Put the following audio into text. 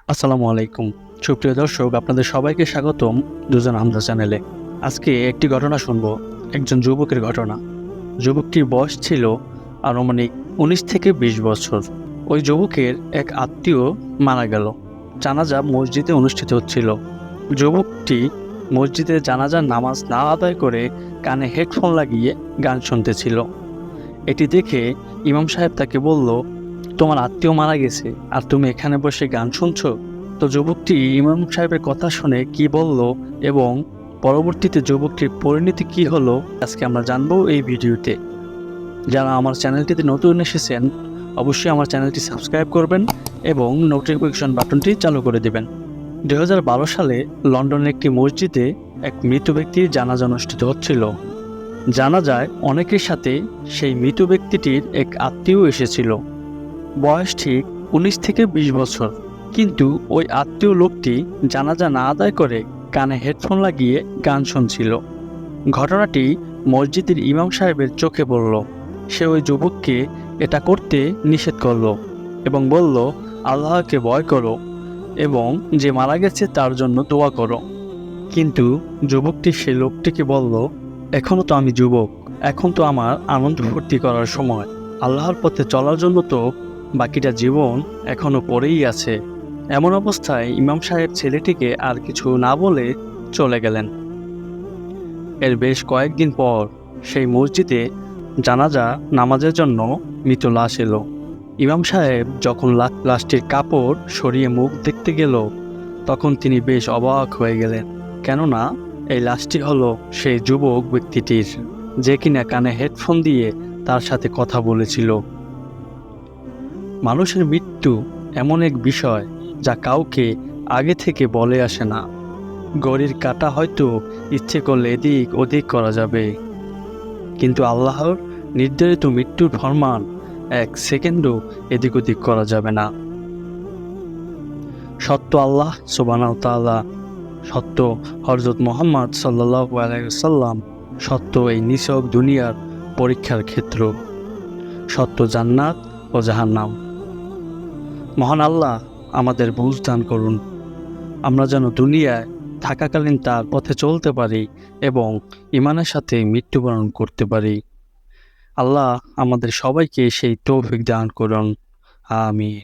আসসালামু আলাইকুম। সুপ্রিয় দর্শক, আপনাদের সবাইকে স্বাগতম দুজন হামজা চ্যানেলে। আজকে একটি ঘটনা শুনব, একজন যুবকের ঘটনা। যুবকটির বয়স ছিল আনুমানিক ১৯ থেকে ২০ বছর। ওই যুবকের এক আত্মীয় মারা গেল। জানাজা মসজিদে অনুষ্ঠিত হচ্ছিল। যুবকটি মসজিদে জানাজার নামাজ না আদায় করে কানে হেডফোন লাগিয়ে গান শুনতেছিল। এটি দেখে ইমাম সাহেব তাকে বলল, তোমার আত্মীয় মারা গেছে আর তুমি এখানে বসে গান শুনছো? তো যুবকটি ইমাম সাহেবের কথা শুনে কি বলল এবং পরবর্তীতে যুবকটির পরিণতি কি হলো আজকে আমরা জানবো এই ভিডিওতে। যারা আমার চ্যানেলটিতে নতুন এসেছেন অবশ্যই আমার চ্যানেলটি সাবস্ক্রাইব করবেন এবং নোটিফিকেশন বাটনটি চালু করে দেবেন। ২০১২ সালে লন্ডনের একটি মসজিদে এক মৃত ব্যক্তির জানাজা অনুষ্ঠিত হচ্ছিল। জানাজায় অনেকের সাথে সেই মৃত ব্যক্তিটির এক আত্মীয় এসেছিল। বয়স ঠিক ১৯ থেকে ২০ বছর, কিন্তু ওই আত্মীয় লোকটি জানাজা না আদায় করে কানে হেডফোন লাগিয়ে গান শুনছিল। ঘটনাটি মসজিদের ইমাম সাহেবের চোখে পড়ল। সে ওই যুবককে এটা করতে নিষেধ করল এবং বলল, আল্লাহকে ভয় করো এবং যে মারা গেছে তার জন্য দোয়া করো। কিন্তু যুবকটি সে লোকটিকে বলল, এখনও তো আমি যুবক, এখন তো আমার আনন্দ ফুর্তি করার সময়, আল্লাহর পথে চলার জন্য তো বাকিটা জীবন এখনও পড়েই আছে। এমন অবস্থায় ইমাম সাহেব ছেলেটিকে আর কিছু না বলে চলে গেলেন। এর বেশ কয়েকদিন পর সেই মসজিদে জানাজা নামাজের জন্য মৃত লাশ এলো। ইমাম সাহেব যখন লাশটির কাপড় সরিয়ে মুখ দেখতে গেল তখন তিনি বেশ অবাক হয়ে গেলেন, কেননা এই লাশটি হলো সেই যুবক ব্যক্তিটির, যে কিনা কানে হেডফোন দিয়ে তার সাথে কথা বলেছিল। মানুষের মৃত্যু এমন এক বিষয় যা কাউকে আগে থেকে বলে আসে না। ঘড়ির কাঁটা হয়তো ইচ্ছে করলে এদিক ওদিক করা যাবে, কিন্তু আল্লাহর নির্ধারিত মৃত্যুর ফরমান এক সেকেন্ডও এদিক ওদিক করা যাবে না। সত্য আল্লাহ সুবহানাহু ওয়া তাআলা, সত্য হযরত মুহাম্মদ সাল্লাল্লাহু আলাইহি ওয়াসাল্লাম, সত্য এই নিছক দুনিয়ার পরীক্ষার ক্ষেত্র, সত্য জান্নাত ও জাহান্নাম। মহান আল্লাহ আমাদের বুঝ দান করুন, আমরা যেন দুনিয়ায় থাকাকালীন তার পথে চলতে পারি এবং ঈমানের সাথে মৃত্যুবরণ করতে পারি। আল্লাহ আমাদের সবাইকে সেই তৌফিক দান করুন। আমিন।